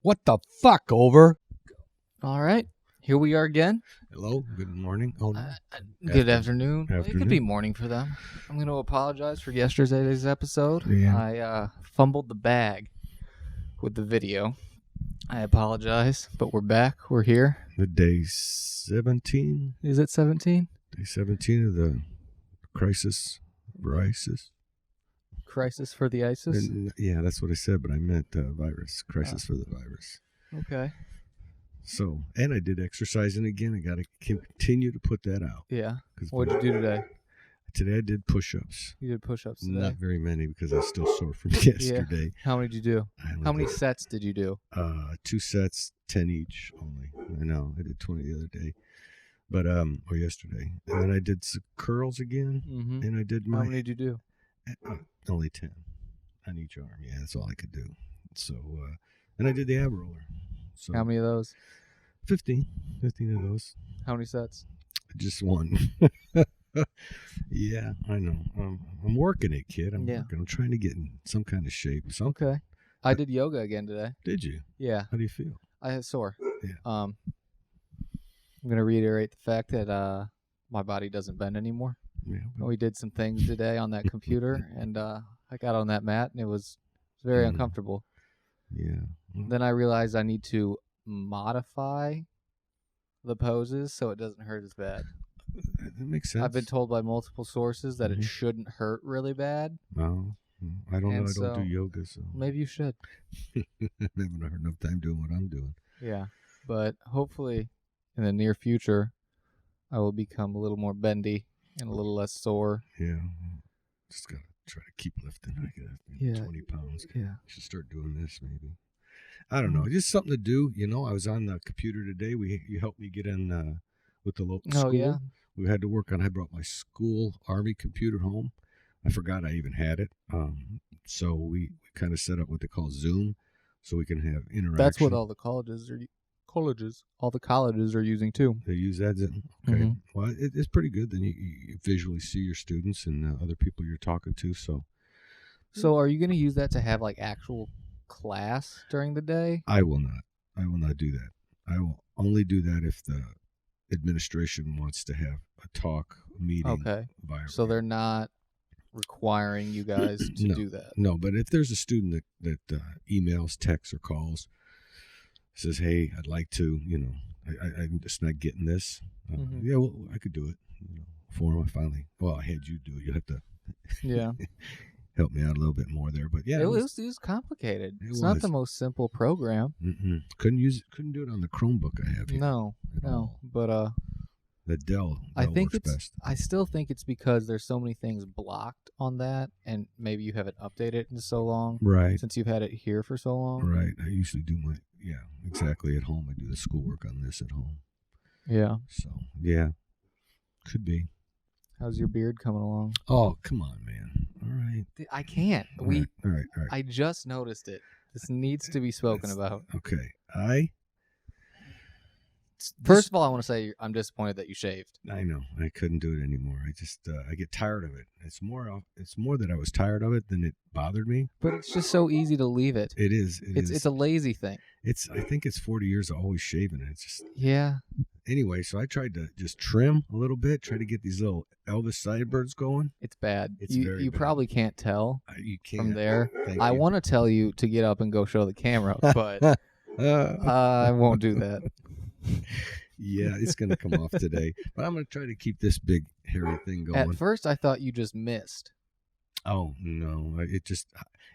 What the fuck, over? All right. Here we are again. Hello, good morning. Oh, no. Good afternoon. Well, it could be Afternoon. morning for them. I'm going to apologize for yesterday's episode. Yeah. I fumbled the bag with the video. I apologize, but we're back. We're here. The day 17. Is it 17? Day 17 of the crisis for ISIS. Crisis for the ISIS? Yeah, that's what I said, but I meant virus. Crisis for the virus. Okay. So, and I did exercising again. I got to continue to put that out. Yeah. 'Cause What did you do today? Today I did push-ups. You did push-ups today? Not very many because I was still sore from yesterday. How many did you do? How many sets did you do? 2 sets, 10 each only. I know. I did 20 the other day. But or yesterday. And then I did some curls again. Mm-hmm. And I did How many did you do? only 10 on each arm. Yeah, that's all I could do. So and I did the ab roller. So How many of those? 15 of those. How many sets? Just one. Yeah, I know. I'm working it, kid. I'm trying to get in some kind of shape. Okay. I did yoga again today. Did you? Yeah. How do you feel? I had sore. Yeah. I'm gonna reiterate the fact that my body doesn't bend anymore. Yeah. We did some things today on that computer, and I got on that mat, and it was very uncomfortable. Yeah. Then I realized I need to modify the poses so it doesn't hurt as bad. That makes sense. I've been told by multiple sources that it shouldn't hurt really bad. No. I don't know. I so don't do yoga, so maybe you should. I haven't had enough time doing what I'm doing. Yeah, but hopefully in the near future, I will become a little more bendy and a little less sore. Yeah. Just got to try to keep lifting. I got 20 pounds. Yeah. Should start doing this maybe. I don't know. Just something to do. You know, I was on the computer today. You helped me get in with the local school. Yeah. We had to work on. I brought my school Army computer home. I forgot I even had it. So we kind of set up what they call Zoom, so we can have interaction. That's what all the colleges are using too. They use that. Okay. Mm-hmm. Well, it's pretty good. Then you visually see your students and other people you're talking to. So are you going to use that to have like actual class during the day? I will not. I will not do that. I will only do that if the administration wants to have a meeting. Okay. So they're not requiring you guys to do that. No, but if there's a student that emails, texts, or calls, says, "Hey, I'd like to," I'm just not getting this. Yeah, well, I could do it. For him, I had you do it. You have to. Yeah. Help me out a little bit more there, but yeah, it was complicated. It's not the most simple program. Couldn't do it on the Chromebook I have here. No, but the Dell I think works best. I still think it's because there's so many things blocked on that, and maybe you haven't updated it in so long, right? Since you've had it here for so long, right? I usually do exactly at home. I do the schoolwork on this at home. Yeah. So yeah, could be. How's your beard coming along? Oh, come on, man. All right. I can't. All right. I just noticed it. This needs to be spoken about. Okay. First of all, I want to say I'm disappointed that you shaved. I know. I couldn't do it anymore. I just I get tired of it. It's more that I was tired of it than it bothered me. But it's just so easy to leave it. It is. It's a lazy thing. I think it's 40 years of always shaving it. It's just Anyway, so I tried to just trim a little bit, try to get these little Elvis sideburns going. It's bad. You bad. Probably can't tell you can't. From there. I want to tell you to get up and go show the camera, but I won't do that. Yeah, it's going to come off today. But I'm going to try to keep this big, hairy thing going. At first, I thought you just missed. Oh, no.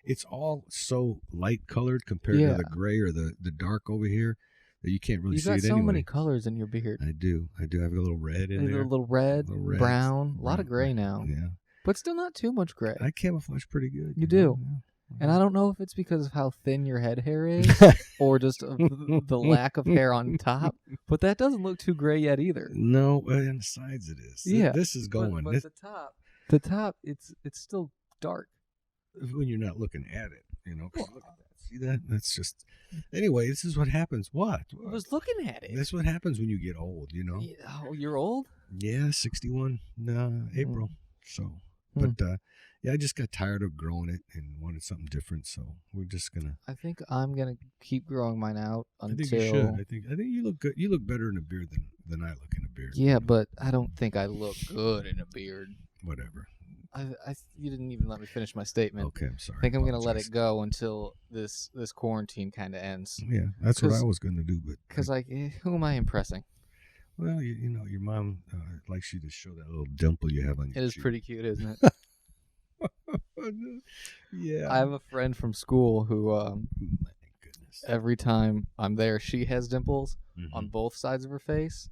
It's all so light-colored compared to the gray or the dark over here. You can't really see it anyway. You got so many colors in your beard. I do. I have a little red in there. A little red, brown, a lot of gray now. Yeah. But still not too much gray. I camouflage pretty good. You do. Yeah. And I don't know if it's because of how thin your head hair is or just the lack of hair on top, but that doesn't look too gray yet either. No, on the sides it is. Yeah. This is going. But the top, it's still dark. When you're not looking at it, look at that. See that? That's just. Anyway, this is what happens. What? I was looking at it. This is what happens when you get old, Oh, you're old? Yeah, 61 April. So, but Yeah, I just got tired of growing it and wanted something different, so we're just gonna. I think I'm gonna keep growing mine out I until. think you should. I think you look good. You look better in a beard than I look in a beard. Yeah, but I don't think I look good in a beard. Whatever. You didn't even let me finish my statement. Okay, I'm sorry. I think I'm gonna let Apologize. it go until this quarantine kind of ends. Yeah, that's what I 'Cause- was gonna do, but Because who am I impressing? well, you know, your mom likes you to show that little dimple you have on your It is cheek. pretty cute, isn't it? Yeah. I have a friend from school who, My goodness. every time I'm there, she has dimples Mhm. on both sides of her face,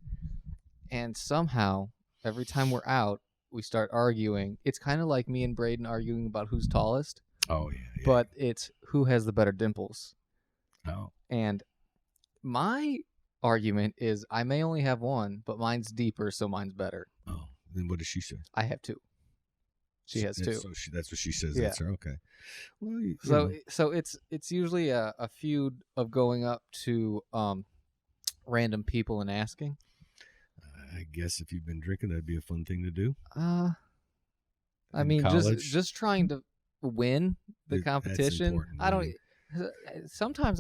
and somehow every time we're out, we start arguing. It's kind of like me and Braden arguing about who's tallest, Oh yeah. but it's who has the better dimples. Oh. And my argument is I may only have one, but mine's deeper, so mine's better. Oh. Then what does she say? I have two. She has two. So that's what she says. Yeah. That's her. Okay. Well, you So know. so it's usually a feud of going up to random people and asking. I guess if you've been drinking, that'd be a fun thing to do. I In mean, college? just trying to win the That's competition. important, I don't. yeah. Sometimes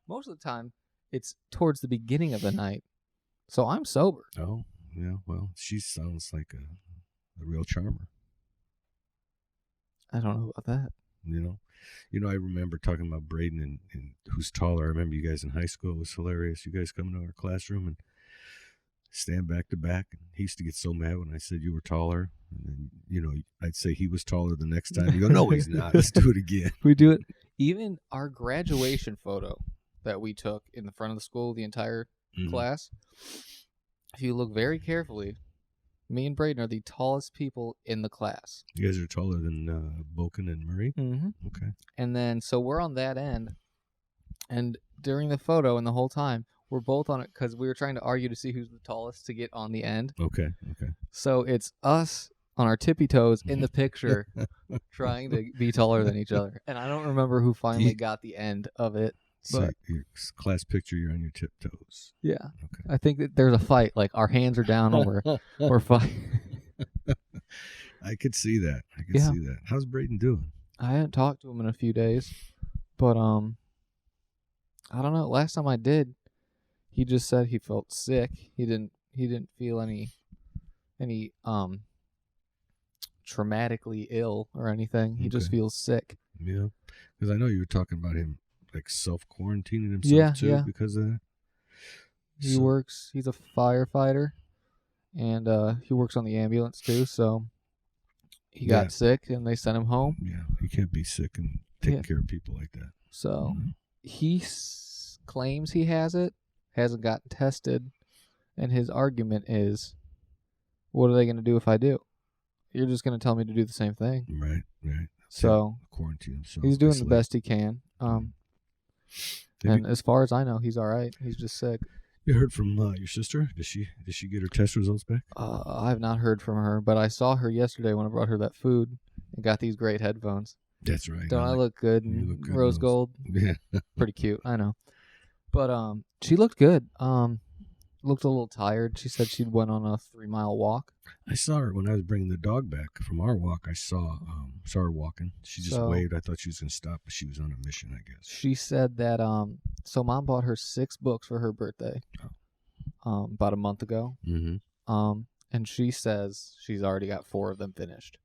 most of the time, it's towards the beginning of the night, so I'm sober. Oh, yeah. Well, she sounds like a real charmer. I don't know about that. You know. I remember talking about Braden and who's taller. I remember you guys in high school. It was hilarious. You guys coming to our classroom and stand back to back. And he used to get so mad when I said you were taller. And then, I'd say he was taller the next time. You go, no, he's not. Let's do it again. We do it. Even our graduation photo that we took in the front of the school, the entire Mhm. class. If you look very carefully, me and Braden are the tallest people in the class. You guys are taller than Boken and Murray? Mm-hmm. Okay. And then, so we're on that end. And during the photo and the whole time, we're both on it because we were trying to argue to see who's the tallest to get on the end. Okay. So it's us on our tippy toes in the picture trying to be taller than each other. And I don't remember who finally got the end of it. So But- your class picture, you're on your tiptoes. Yeah. Okay. I think that there's a fight. Like our hands are down or we're fighting. I could see that. Yeah. See that. How's Braden doing? I haven't talked to him in a few days. But I don't know. Last time I did, he just said he felt sick. He didn't feel any traumatically ill or anything. He just Okay. feels sick. Yeah. Because I know you were talking about him like self-quarantining himself Yeah, too yeah. because of that. He So- works. He's a firefighter, and he works on the ambulance too. So he Yeah. got sick, and they sent him home. Yeah. You can't be sick and taking Yeah. care of people like that. So Mhm. he claims he has it, hasn't gotten tested, and his argument is, "What are they going to do if I do? You're just going to tell me to do the same thing." Right. So Quarantine himself. he's doing the isolate. best he can. Have And as far as I know, he's all right. He's just sick. you heard from your sister? Did she get her test results back? I have not heard from her, but I saw her yesterday when I brought her that food and got these great headphones. That's right. Don't I look good you in look good in rose those. gold? Yeah. Pretty cute, I know. But she looked good. Looked a little tired. She said she'd went on a 3-mile walk. I saw her when I was bringing the dog back from our walk. I saw her walking. She just So- waved. I thought she was going to stop, but she was on a mission, I guess. She said that so mom bought her 6 books for her birthday. About a month ago. Mm-hmm. And she says she's already got 4 of them finished.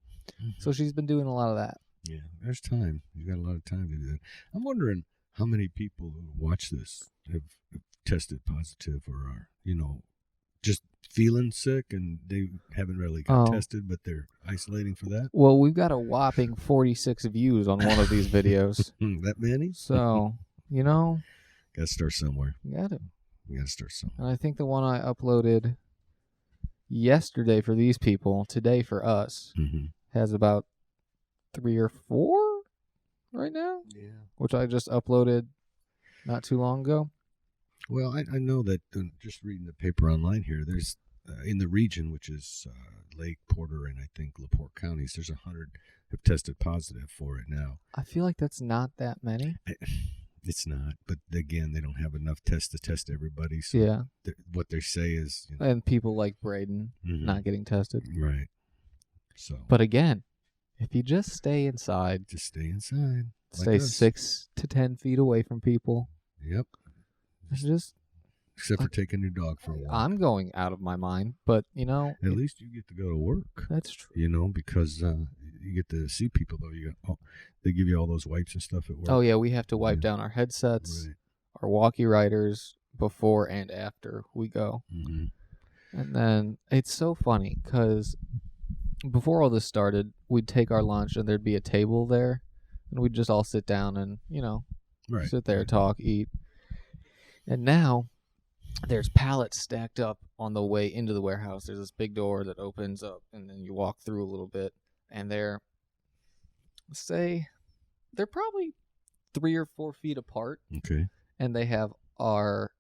So she's been doing a lot of that. Yeah, there's time. You got a lot of time to do that. I'm wondering how many people who watch this have tested positive or are, just feeling sick and they haven't really got Oh. tested, but they're isolating for that. Well, we've got a whopping 46 views on one of these videos. That many? So, Got to start somewhere. you got it. You got to start somewhere. And I think the one I uploaded yesterday for these people, today for us, Mm-hmm. has about 3 or 4 right now, Yeah. which I just uploaded not too long ago. Well, I know that just reading the paper online here, there's in the region, which is Lake, Porter, and I think LaPorte counties, there's 100 have tested positive for it now. I feel like that's not that many. It's not, but again, they don't have enough tests to test everybody. So Yeah. what they say is, And people like Braden mhm, not getting tested. right. So But again, If you just stay inside, Just stay inside. stay Like us. 6 to 10 feet away from people. Yep. It's just, Except for taking your dog for a walk. I'm going out of my mind, but At least you get to go to work. that's true. Because you get to see people though. They give you all those wipes and stuff at work. Oh yeah, we have to wipe Yeah. down our headsets, Right. our walkie riders before and after we go. Mm-hmm. And then it's so funny because before all this started, we'd take our lunch and there'd be a table there, and we'd just all sit down and Right. sit there, right. talk, eat. And now there's pallets stacked up on the way into the warehouse. There's this big door that opens up, and then you walk through a little bit, and they're probably 3 or 4 feet apart, Okay. and they have our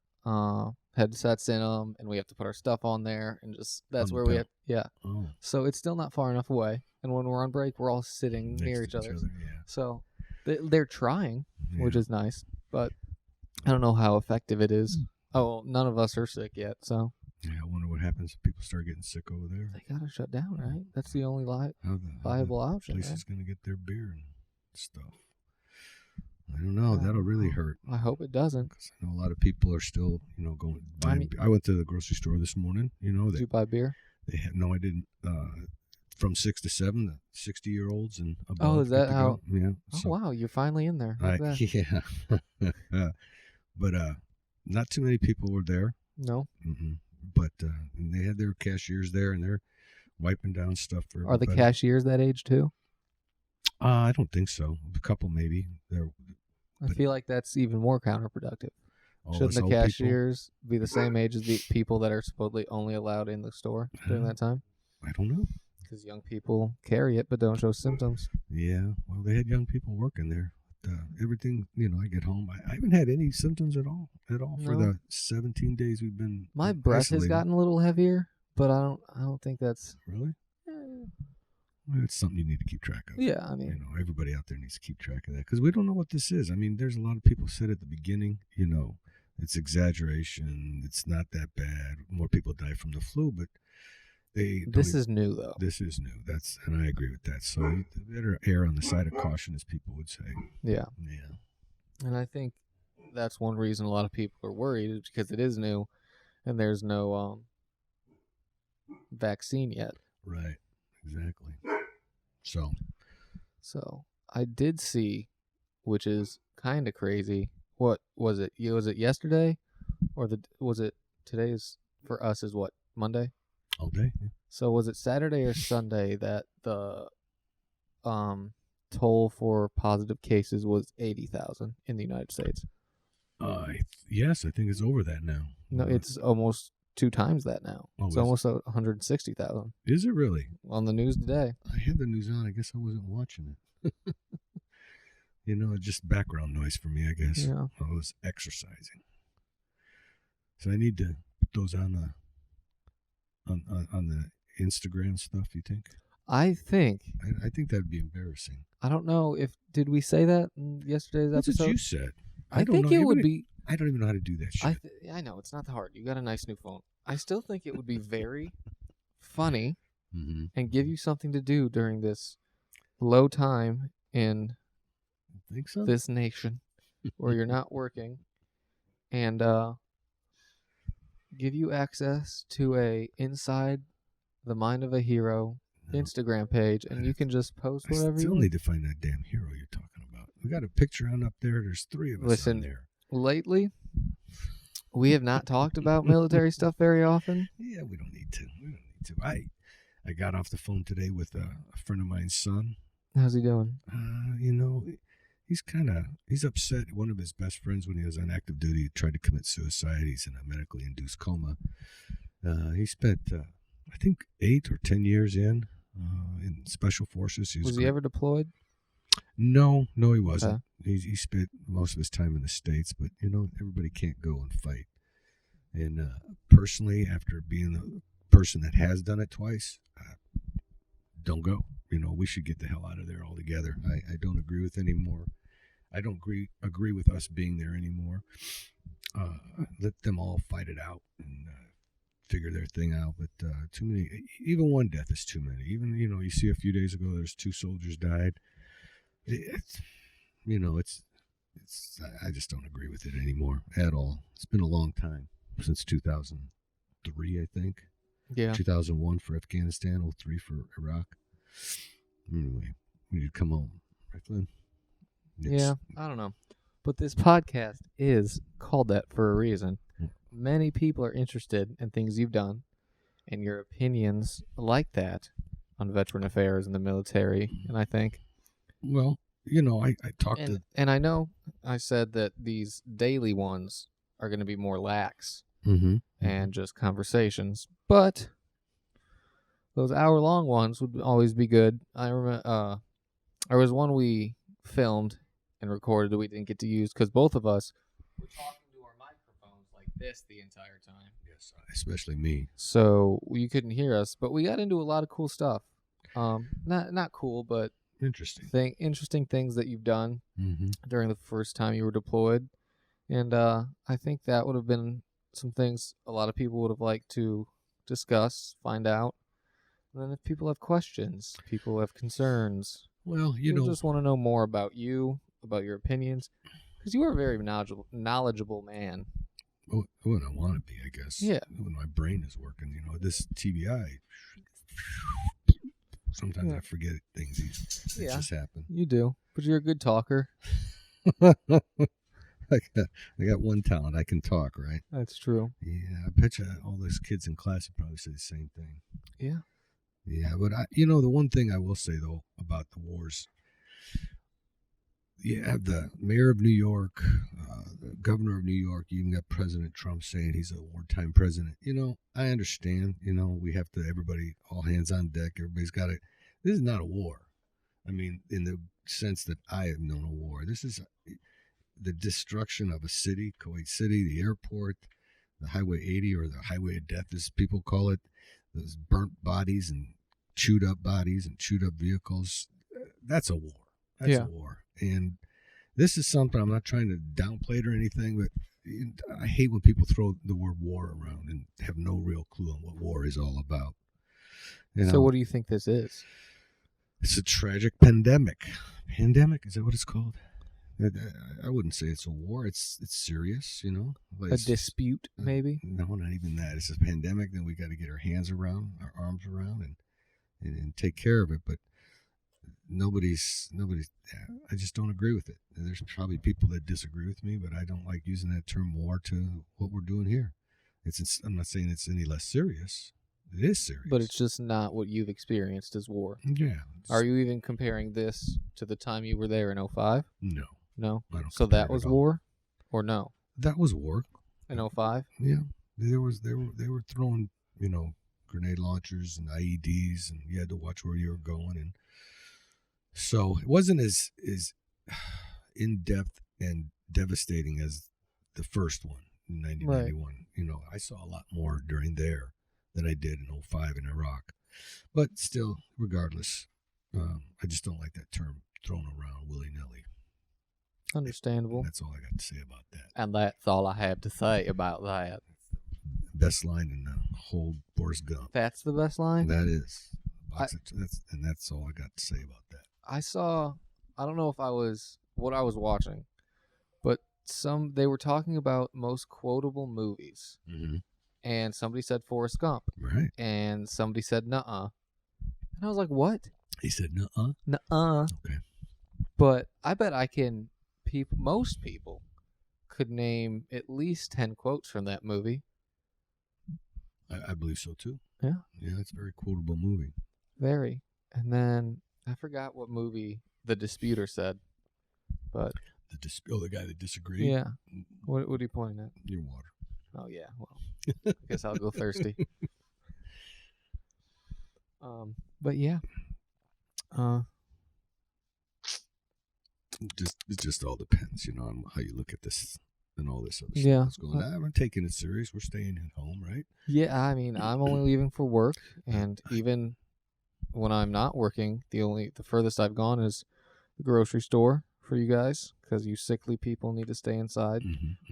headsets in them, and we have to put our stuff on there, and that's On the where we pallet. have, Oh. So it's still not far enough away, and when we're on break, we're all sitting Next near to each other. Yeah. So they're trying, which Yeah. is nice, but I don't know how effective it is. Oh, well, none of us are sick yet, so Yeah, I wonder what happens if people start getting sick over there. they gotta shut down, right? That's the only How the viable option. place Right? is going to get their beer and stuff. I don't know. That'll really hurt. I hope it doesn't. 'Cause I know a lot of people are still, going. I went to the grocery store this morning. Did you buy beer? They had no. I didn't. From 6 to 7, the 60-year-olds and above. Oh, is that get to how- go. Yeah. Oh wow, you're finally in there. Look at that. Yeah. But not too many people were there. No, Mm-hmm. But and they had their cashiers there, and they're wiping down stuff for. are the everybody. cashiers that age too? I don't think so. A couple maybe. They're I feel like that's even more counterproductive. all Shouldn't us the old people. cashiers be the same age as the people that are supposedly only allowed in the store during that time? I don't know. Because young people carry it but don't show symptoms. Yeah. Well, they had young people working there. Everything, I get home. I haven't had any symptoms at all for No. the 17 days we've been. My breath has isolated. gotten a little heavier, but I don't think that's. Really? Well, it's something you need to keep track of. Yeah, I mean, Everybody out there needs to keep track of that because we don't know what this is. I mean, there's a lot of people said at the beginning, it's exaggeration. It's not that bad. More people die from the flu, but this is new though. This is new. And I agree with that. So you better err on the side of caution, as people would say. Yeah, Yeah. and I think that's one reason a lot of people are worried is because it is new, and there's no vaccine yet. Right. Exactly. So I did see, which is kind of crazy. What was it? Was it yesterday, or was it today's for us is what, Monday? All day. Yeah. So was it Saturday or Sunday that the toll for positive cases was 80,000 in the United States? Yes, I think it's over that now. No, it's almost 2 times that now. Oh, It's is it? almost 160,000 Is it really? on the news today. I had the news on. I guess I wasn't watching it. It's just background noise for me, I guess. Yeah. I was exercising. So I need to put those on the Instagram stuff, you think? I think I think that'd be embarrassing. I don't know if did we say that in yesterday's That's episode? what you said. I don't think know. it would be. I don't even know how to do that shit. I know it's not that hard. You got a nice new phone. I still think it would be very funny Mm-hmm. and give you something to do during this low time in Think so? this nation where you're not working, and give you access to a inside the mind of a hero No. Instagram page, and you can just post I whatever you still want. need to find that damn hero you're talking about. We got a picture on up there. There's 3 of us Listen, on there. Lately, we have not talked about military stuff very often. Yeah, we don't need to. I got off the phone today with a friend of mine's son. How's he doing? He's upset. One of his best friends, when he was on active duty, tried to commit suicide. He's in a medically induced coma. He spent, I think, 8 or 10 years in special forces. Was he ever deployed? No, he wasn't. Okay. He spent most of his time in the States, but everybody can't go and fight. And personally, after being the person that has done it twice, don't go. We should get the hell out of there altogether. I don't agree with anymore. I don't agree with us being there anymore. Let them all fight it out and figure their thing out. But too many, even one death is too many. Even, you see a few days ago, there's 2 soldiers died. It's, I just don't agree with it anymore at all. It's been a long time, since 2003, I think. Yeah. 2001 for Afghanistan, 2003 for Iraq. Anyway, we need to come home, right, Flynn? Yeah, I don't know. But this podcast is called that for a reason. Many people are interested in things you've done and your opinions like that on veteran affairs in the military. And I think... Well, I talked to... And I know I said that these daily ones are going to be more lax and just conversations. But those hour-long ones would always be good. I remember there was one we filmed and recorded that we didn't get to use because both of us were talking to our microphones like this the entire time. Yes, especially me. So you couldn't hear us, but we got into a lot of cool stuff. Not cool, but interesting things that you've done during the first time you were deployed. And I think that would have been some things a lot of people would have liked to discuss, find out. And then if people have questions, people have concerns, well, just want to know more about you, about your opinions, because you are a very knowledgeable man. When I want to be, I guess. Yeah. When my brain is working, this TBI. Sometimes I forget things. It just happen. You do, but you're a good talker. I got one talent. I can talk, right? That's true. Yeah, I bet you all those kids in class would probably say the same thing. Yeah. Yeah, but the one thing I will say though about the wars, you have the mayor of New York, the governor of New York. You even got President Trump saying he's a wartime president. I understand. We have to, everybody, all hands on deck. Everybody's got it. This is not a war. I mean, in the sense that I have known a war. This is the destruction of a city, Kuwait City, the airport, the Highway 80, or the Highway of Death, as people call it. Those burnt bodies and chewed up bodies and chewed up vehicles. That's a war. That's a war. And this is something, I'm not trying to downplay it or anything, but I hate when people throw the word war around and have no real clue on what war is all about. So what do you think this is? It's a tragic pandemic. Pandemic? Is that what it's called? I wouldn't say it's a war. It's serious, A dispute, maybe? No, not even that. It's a pandemic. Then we got to get our hands around, our arms around, and take care of it. But nobody's. I just don't agree with it. There's probably people that disagree with me, but I don't like using that term war to what we're doing here. I'm not saying it's any less serious. It is serious. But it's just not what you've experienced as war. Yeah. Are you even comparing this to the time you were there in 2005? No. No? I don't. So that was war? Or no? That was war. In 2005? Yeah. They were throwing, grenade launchers and IEDs, and you had to watch where you were going, and so it wasn't as in-depth and devastating as the first one in 1991. Right. I saw a lot more during there than I did in 2005 in Iraq. But still, regardless, I just don't like that term thrown around willy-nilly. Understandable. And that's all I got to say about that. And that's all I have to say about that. Best line in the whole Forrest Gump. That's the best line? That is. That's all I got to say about that. I don't know if what I was watching, but they were talking about most quotable movies. Mm-hmm. And somebody said Forrest Gump. Right. And somebody said nuh-uh. And I was like, what? He said nuh-uh? Nuh-uh. Okay. But I bet most people could name at least 10 quotes from that movie. I believe so, too. Yeah. Yeah, it's a very quotable movie. Very. And then I forgot what movie the disputer said. But the guy that disagreed? Yeah. What are you pointing at? Your water. Oh, yeah. Well, I guess I'll go thirsty. But yeah. It just all depends, on how you look at this and all this other stuff that's going on. I'm taking it serious. We're staying at home, right? Yeah, I mean, I'm only leaving for work, and even when I'm not working, the furthest I've gone is the grocery store for you guys because you sickly people need to stay inside,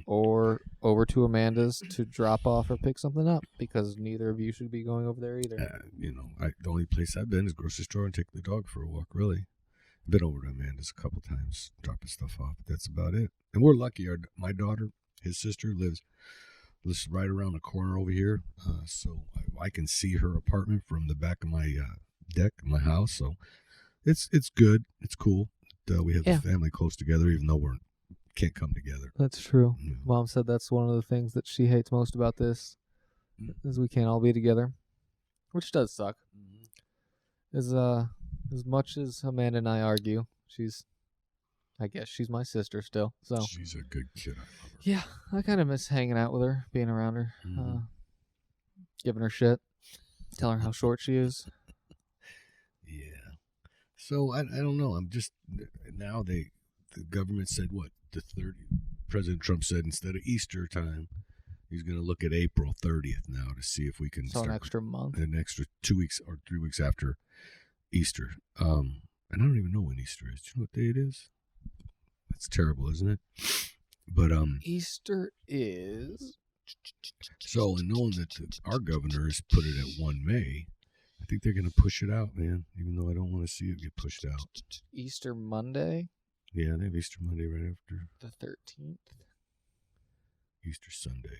or over to Amanda's to drop off or pick something up because neither of you should be going over there either. The only place I've been is grocery store and take the dog for a walk, really. I've been over to Amanda's a couple times, dropping stuff off, but that's about it. And we're lucky. My daughter, his sister, lives right around the corner over here, so I can see her apartment from the back of my deck in my house, so it's good. It's cool. We have the family close together, even though we can't come together. That's true. Yeah. Mom said that's one of the things that she hates most about this, is we can't all be together, which does suck. As much as Amanda and I argue, I guess she's my sister still. So she's a good kid. I love her. Yeah, I kind of miss hanging out with her, being around her, giving her shit, telling her how short she is. Yeah. So I don't know. I'm just now the government said what President Trump said instead of Easter time, he's going to look at April 30th now to see if we can start an extra month, an extra 2 weeks or 3 weeks after Easter. And I don't even know when Easter is. Do you know what day it is? That's terrible, isn't it? But Easter is. So, and knowing that our governor has put it at 1 May. I think they're going to push it out, man, even though I don't want to see it get pushed out. Easter Monday? Yeah, they have Easter Monday right after. The 13th? Easter Sunday.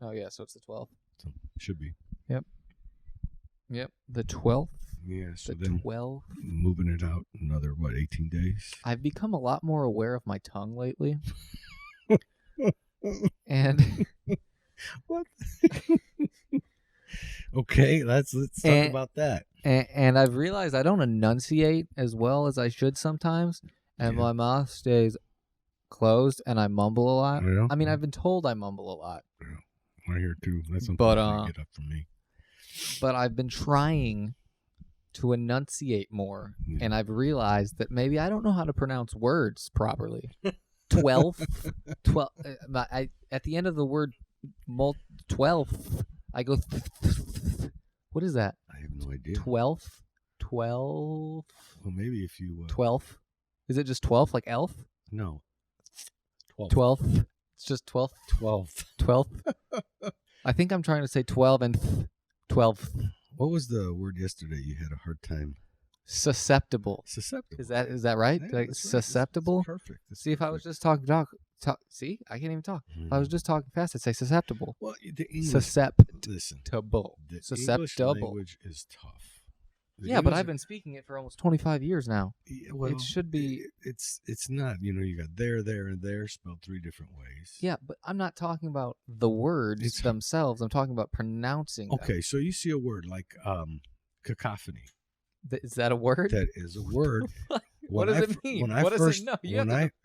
Oh, yeah, so it's the 12th. So, should be. Yep. The 12th? Yeah, so the then 12th? Moving it out another, 18 days? I've become a lot more aware of my tongue lately. And... What? Okay, let's talk about that. And I've realized I don't enunciate as well as I should sometimes, and my mouth stays closed, and I mumble a lot. Yeah. I mean, I've been told I mumble a lot. Yeah. I hear too. That's something to get up for me. But I've been trying to enunciate more, and I've realized that maybe I don't know how to pronounce words properly. 12. At the end of the word 12th, I go. What is that? I have no idea. 12th. Well, maybe if you 12th. Is it just 12th like elf? No. 12th. It's just 12th. 12th. I think I'm trying to say 12 and 12th. What was the word yesterday you had a hard time? Susceptible. Susceptible. Is that right? Yeah, susceptible? That's perfect. See, if I was just talking see, I can't even talk. If I was just talking fast, I'd say susceptible. Well, the English, susceptible. The susceptible. English language is tough. But I've been speaking it for almost 25 years now. Yeah, well, it should be. It's not. You got there, and there spelled 3 different ways. Yeah, but I'm not talking about the words themselves. I'm talking about pronouncing them. Okay, so you see a word like cacophony. Is that a word? That is a word. What does it mean?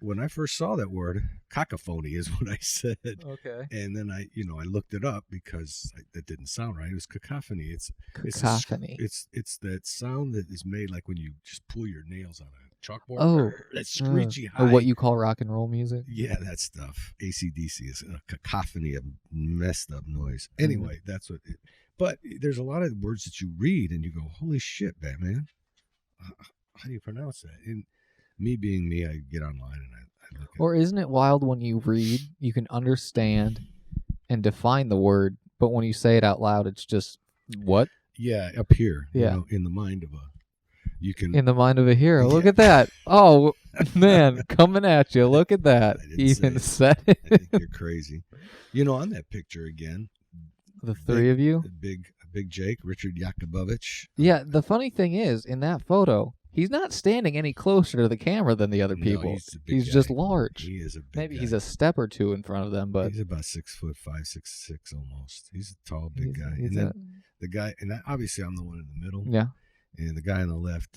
When I first saw that word, cacophony is what I said. Okay. And then I looked it up because that didn't sound right. It was cacophony. It's cacophony. It's that sound that is made like when you just pull your nails on a chalkboard. Oh, that screechy high. Or what you call rock and roll music. Yeah, that stuff. AC/DC is a cacophony of messed up noise. Anyway, that's what. But there's a lot of words that you read and you go, "Holy shit, Batman! How do you pronounce that?" And me being me, I get online and I look at. Or isn't it wild when you read, you can understand and define the word, but when you say it out loud, it's just what? Yeah, up here. Yeah, in the mind of in the mind of a hero. Look at that! Oh man, coming at you! Look at that! Even said it. I think you're crazy. On that picture again. The three of you? Big Jake, Richard Yakubovich. Yeah, the funny thing is, in that photo, he's not standing any closer to the camera than the other people. No, he's just large. He is a big Maybe guy. He's a step or two in front of them, but... He's about 6'5", 6'6" almost. He's a tall, big guy. And then the guy, and obviously I'm the one in the middle. Yeah. And the guy on the left,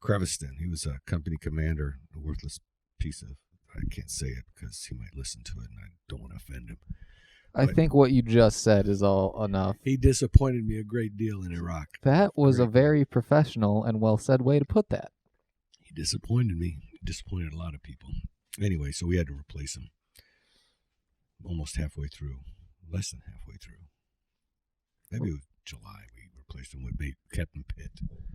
Creviston, he was a company commander, a worthless piece of... I can't say it because he might listen to it and I don't want to offend him. I think what you just said is all enough. He disappointed me a great deal in Iraq. That was a very professional and well-said way to put that. He disappointed me. He disappointed a lot of people. Anyway, so we had to replace him. Almost halfway through. Less than halfway through. Maybe it was July we replaced him with me, Captain Pitt.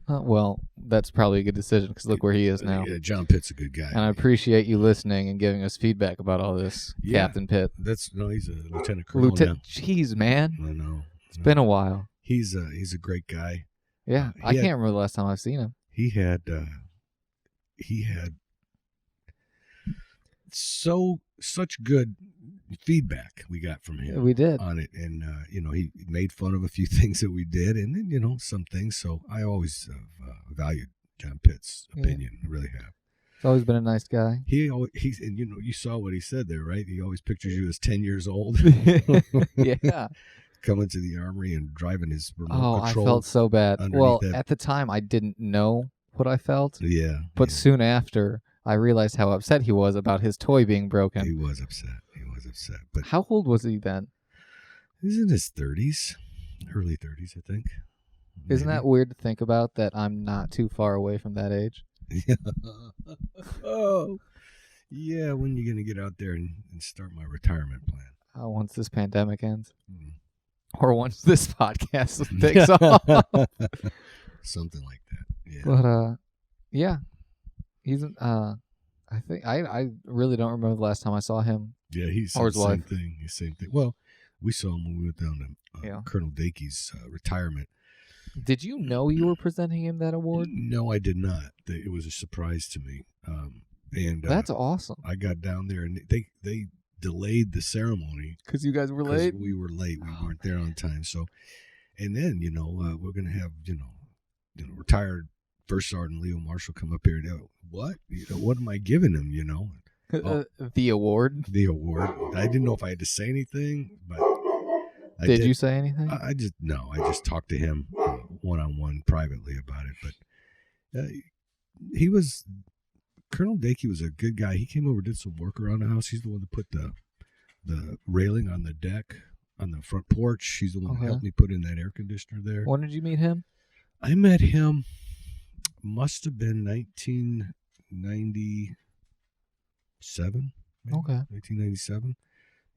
Well, that's probably a good decision because look where he is now. Yeah, John Pitt's a good guy. And I appreciate you listening and giving us feedback about all this, Captain Pitt. He's a lieutenant colonel now. Jeez, man. I know. It's been a while. He's a great guy. Yeah, I can't remember the last time I've seen him. He had such good feedback we got from him. We did on it, and he made fun of a few things that we did, and then some things. So I always valued John Pitt's opinion. I really have. He's always been a nice guy. He's and you saw what he said there, right? He always pictures you as 10 years old. Yeah. Coming to the armory and driving his remote control. I felt so bad. Well, that. At the time, I didn't know what I felt. Yeah. But soon after, I realized how upset he was about his toy being broken. He was upset. But how old was he then? He's in his 30s, early 30s, I think. Isn't that weird to think about, that I'm not too far away from that age? Yeah. Oh, yeah. When are you going to get out there and start my retirement plan? Once this pandemic ends. Mm. Or once this podcast takes off. Something like that. Yeah. But, yeah. He's, I think, I really don't remember the last time I saw him. Yeah, he's the same thing. Same thing. Well, we saw him when we went down to Colonel Dakey's retirement. Did you know you were presenting him that award? No, I did not. It was a surprise to me. And that's awesome. I got down there, and they delayed the ceremony because you guys were late. We were late. We weren't there on time. So, and then we're gonna have retired First Sergeant Leo Marshall come up here. What? What am I giving him? The award. The award. I didn't know if I had to say anything, but did you say anything? I just talked to him one-on-one privately about it. But he was. Colonel Dakey was a good guy. He came over, did some work around the house. He's the one that put the railing on the deck on the front porch. He's the one that helped me put in that air conditioner there. When did you meet him? I met him, must have been 1997. Maybe? Okay. 1997.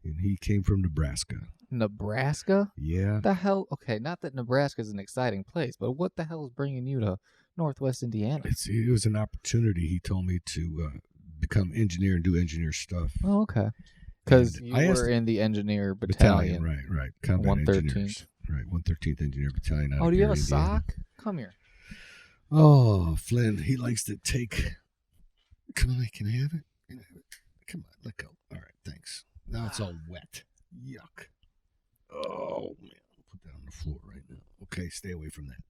And he came from Nebraska. Nebraska? Yeah. The hell? Okay, not that Nebraska is an exciting place, but what the hell is bringing you to Northwest Indiana? It was an opportunity. He told me to become engineer and do engineer stuff. Oh, okay. Because you were in the engineer battalion. Right. Combat 113th. Engineers. Right, 113th Engineer Battalion. Oh, do you have a Indiana. sock? Come here. Oh, Flynn, he likes to take. Come on, can I have it? Come on, let go. All right, thanks. Now it's all wet. Yuck. Oh, man. I'll put that on the floor right now. Okay, stay away from that.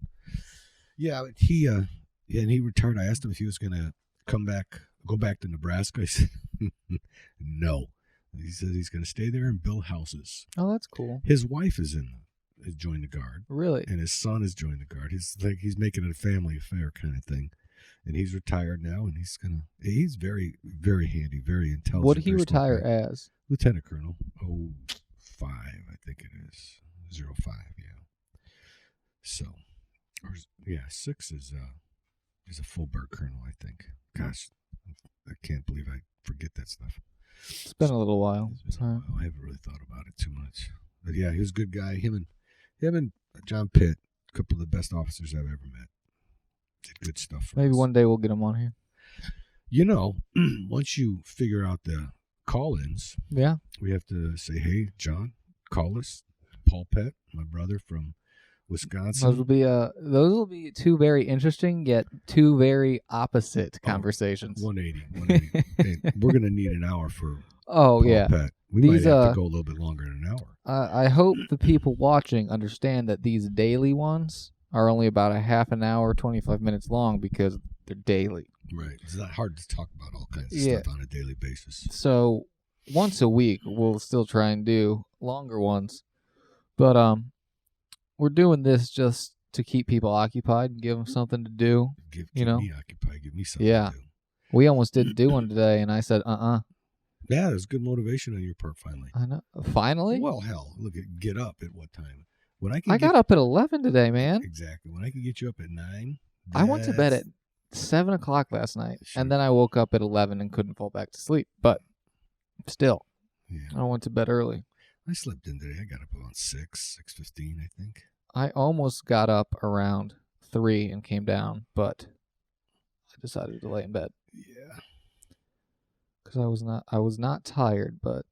Yeah, and he retired. I asked him if he was going to go back to Nebraska. He said, no. He says he's going to stay there and build houses. Oh, that's cool. His wife has joined the Guard. Really? And his son has joined the Guard. He's making it a family affair kind of thing. And he's retired now, and he's very, very handy, very intelligent. What did he retire as? Lieutenant Colonel. 05, I think it is. 05, yeah. So, 6 is a full bird colonel, I think. Gosh, I can't believe I forget that stuff. It's been a little while. I haven't really thought about it too much. But yeah, he was a good guy. Him and John Pitt, a couple of the best officers I've ever met. Did good stuff for us. Maybe one day we'll get him on here. Once you figure out the call-ins, we have to say, hey, John, call us. Paul Pett, my brother from Wisconsin. Those will be two very interesting yet two very opposite conversations. 180. And we're going to need an hour for Paul Pett. We might have to go a little bit longer than an hour. I hope the people watching understand that these daily ones are only about a half an hour, 25 minutes long because they're daily. Right. It's not hard to talk about all kinds of stuff on a daily basis. So once a week, we'll still try and do longer ones. But we're doing this just to keep people occupied and give them something to do. Give me occupied. Give me something to do. We almost didn't do one today, and I said, Yeah, there's good motivation on your part finally. I know. Finally? Well, hell, look at get up at what time? When I got up at 11 today, man. Exactly. When I can get you up at 9. I went to bed at 7 o'clock last night, and then I woke up at 11 and couldn't fall back to sleep. But still, I went to bed early. I slept in today. I got up around 6:15, I think. I almost got up around 3 and came down, but I decided to lay in bed. Yeah. Because I was not tired, but